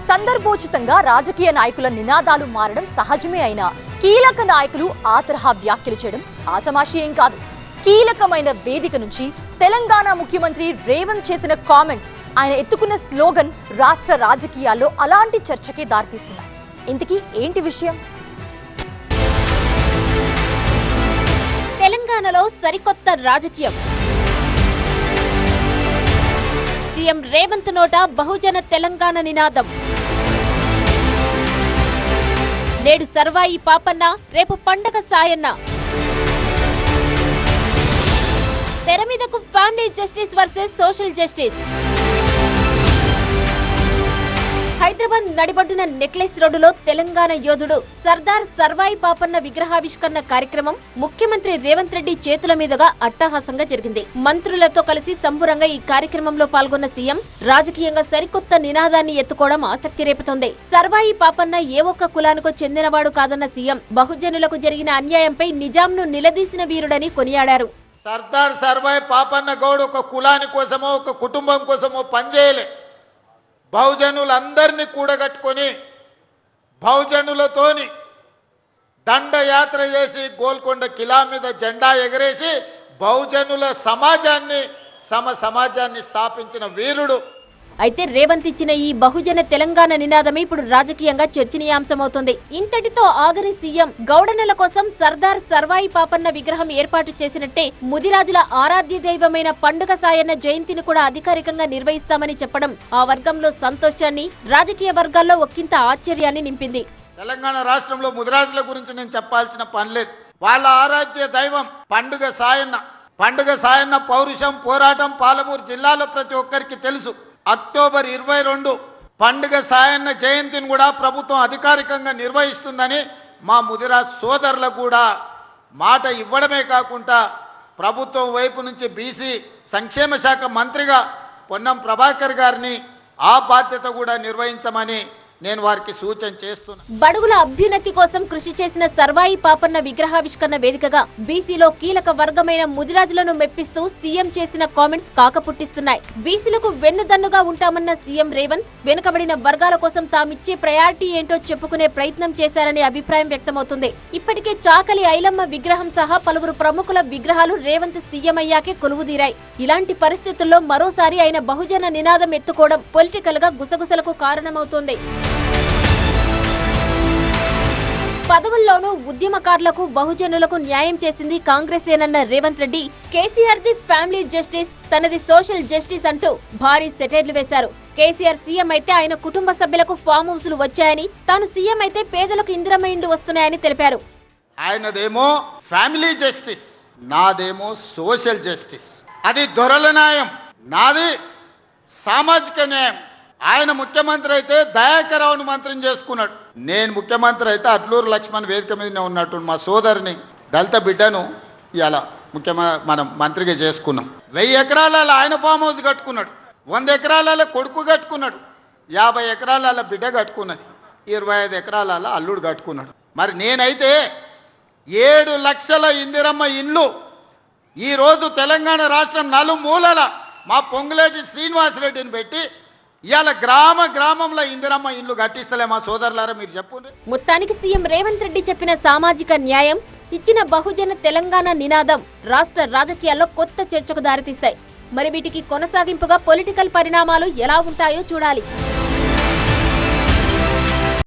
సందర్భోచితంగా రాజకీయ నాయకుల నినాదాలు మారడం సహజమే అయినా కీలక నాయకులు ఆ తరహా వ్యాఖ్యలు చేయడం ఆషమాషి ఏం కాదు. కీలకమైన వేదిక నుంచి తెలంగాణ ముఖ్యమంత్రి రేవంత్ చేసిన కామెంట్స్, ఆయన ఎత్తుకున్న స్లోగన్ రాష్ట్ర రాజకీయాల్లో అలాంటి చర్చకే దారితీస్తున్నాయి. ఇంతకీ ఏంటి విషయం? తెలంగాణలో సరికొత్త రాజకీయం. సీఎం రేవంత్ నోట బహుజన తెలంగాణ నినాదం. నేడు సర్వాయి పాపన్న, రేపు పండగ సాయన్న. తెర మీదకు family justice versus social justice. Hyderabad నడిబొడ్డున నెక్లెస్ రోడ్డులో తెలంగాణ యోధుడు సర్దార్ సర్వాయి పాపన్న విగ్రహావిష్కరణ కార్యక్రమం ముఖ్యమంత్రి రేవంత్ రెడ్డి చేతుల మీదుగా అట్టహాసంగా జరిగింది. మంత్రులతో కలిసి సంబురంగా ఈ కార్యక్రమంలో పాల్గొన్న సీఎం రాజకీయంగా సరికొత్త నినాదాన్ని ఎత్తుకోవడం ఆసక్తి రేపుతోంది. సర్వాయి పాపన్న ఏ ఒక్క కులానికో చెందినవాడు కాదన్న సీఎం బహుజనులకు జరిగిన అన్యాయంపై నిజాంను నిలదీసిన వీరుడని కొనియాడారు. సర్దార్ సర్వాయి పాపన్న గౌడ్ ఒక కులాని కోసమో ఒక కుటుంబం కోసమో పనిచేయలే. బహుజనులందరినీ కూడగట్టుకొని బహుజనులతోని దండయాత్ర చేసి గోల్కొండ కిలా మీద జెండా ఎగరేసి బహుజనుల సమాజాన్ని స్థాపించిన వీరుడు. అయితే రేవంత్ ఇచ్చిన ఈ బహుజన తెలంగాణ నినాదమే ఇప్పుడు రాజకీయంగా చర్చనీయాంశమవుతోంది. ఇంతటితో ఆగని సీఎం గౌడనుల కోసం సర్దార్ సర్వాయి పాపన్న విగ్రహం ఏర్పాటు చేసినట్టే ముదిరాజుల ఆరాధ్య దైవమైన పండుగ సాయన్న జయంతిని కూడా అధికారికంగా నిర్వహిస్తామని చెప్పడం ఆ వర్గంలో సంతోషాన్ని, రాజకీయ వర్గాల్లో ఒక్కింత ఆశ్చర్యాన్ని నింపింది. తెలంగాణ రాష్ట్రంలో ముదిరాజుల గురించి నేను చెప్పాల్సిన పని లేదు. వాళ్ళ ఆరాధ్య దైవం పండుగ సాయన్న. పండుగ సాయన్న పౌరుషం, పోరాటం పాలమూరు జిల్లాలో ప్రతి ఒక్కరికి తెలుసు. అక్టోబర్ 22 పండుగ సాయన్న జయంతిని కూడా ప్రభుత్వం అధికారికంగా నిర్వహిస్తుందని మా ముదిరాజ్ సోదరులకు కూడా మాట ఇవ్వడమే కాకుండా ప్రభుత్వం వైపు నుంచి బీసీ సంక్షేమ శాఖ మంత్రిగా పొన్నం ప్రభాకర్ గారిని ఆ బాధ్యత కూడా నిర్వహించమని నేను వారికి సూచన చేస్తున్నా. బడుగుల అభ్యున్నతి కోసం కృషి చేసిన సర్వాయి పాపన్న విగ్రహావిష్కరణ వేదికగా బీసీలో కీలక వర్గమైన ముదిరాజులను మెప్పిస్తూ సీఎం చేసిన కామెంట్స్ కాకపుట్టిస్తున్నాయి. బీసీలకు వెన్నుదన్నుగా ఉంటామన్న సీఎం రేవంత్ వెనుకబడిన వర్గాల కోసం తామిచ్చే ప్రయారిటీ ఏంటో చెప్పుకునే ప్రయత్నం చేశారనే అభిప్రాయం వ్యక్తమవుతుంది. ఇప్పటికే చాకలి ఐలమ్మ విగ్రహం సహా పలువురు ప్రముఖుల విగ్రహాలు రేవంత్ సీఎం అయ్యాకే కొలువుదీరాయి. ఇలాంటి పరిస్థితుల్లో మరోసారి ఆయన బహుజన నినాదం ఎత్తుకోవడం పొలిటికల్ గా గుసగుసలకు కారణమవుతోంది. పదవుల్లోనూ ఉద్యమకారులకు, బహుజనులకు న్యాయం చేసింది కాంగ్రెసేనన్న Revanth Reddy KCR the family justice, తనది సోషల్ జస్టిస్ అంటూ భారీ సెటైర్లు వేశారు. కేసీఆర్ సీఎం అయితే ఆయన కుటుంబ సభ్యులకు ఫామ్ హౌస్లు వచ్చాయని, తాను సీఎం అయితే పేదలకు ఇందిరమ్మ ఇండ్లు వస్తున్నాయని తెలిపారు. ఆయనదేమో ఫ్యామిలీ జస్టిస్, నాదేమో సోషల్ జస్టిస్. అది దొరల న్యాయం, నాది సామాజిక న్యాయం. ఆయన ముఖ్యమంత్రి అయితే దయాకరావును మంత్రిని చేసుకున్నాడు. నేను ముఖ్యమంత్రి అయితే అడ్లూరు లక్ష్మణ్ వేదిక మీదనే ఉన్నట్టు మా సోదరిని దళిత బిడ్డను ఇలా మనం మంత్రిగా చేసుకున్నాం. 1000 ఎకరాల ఆయన ఫామ్ హౌస్ కట్టుకున్నాడు, 100 ఎకరాల కొడుకు కట్టుకున్నాడు, 50 ఎకరాల బిడ్డ కట్టుకున్నది, 25 ఎకరాల అల్లుడు కట్టుకున్నాడు. మరి నేనైతే 7 లక్షల ఇందిరమ్మ ఇండ్లు ఈరోజు తెలంగాణ రాష్ట్రం నలుమూలల మా పొంగులేటి శ్రీనివాసరెడ్డిని పెట్టి ఇవాళ గ్రామంలో ఇందిరమ్మ ఇల్లు కట్టిస్తలే మా సోదరులారా, మీరు చెప్పండి. మొత్తానికి సీఎం రేవంత్ రెడ్డి చెప్పిన సామాజిక న్యాయం, ఇచ్చిన బహుజన తెలంగాణ నినాదం రాష్ట్ర రాజకీయాల్లో కొత్త చర్చకు దారితీశాయి. మరి వీటికి కొనసాగింపుగా పొలిటికల్ పరిణామాలు ఎలా ఉంటాయో చూడాలి.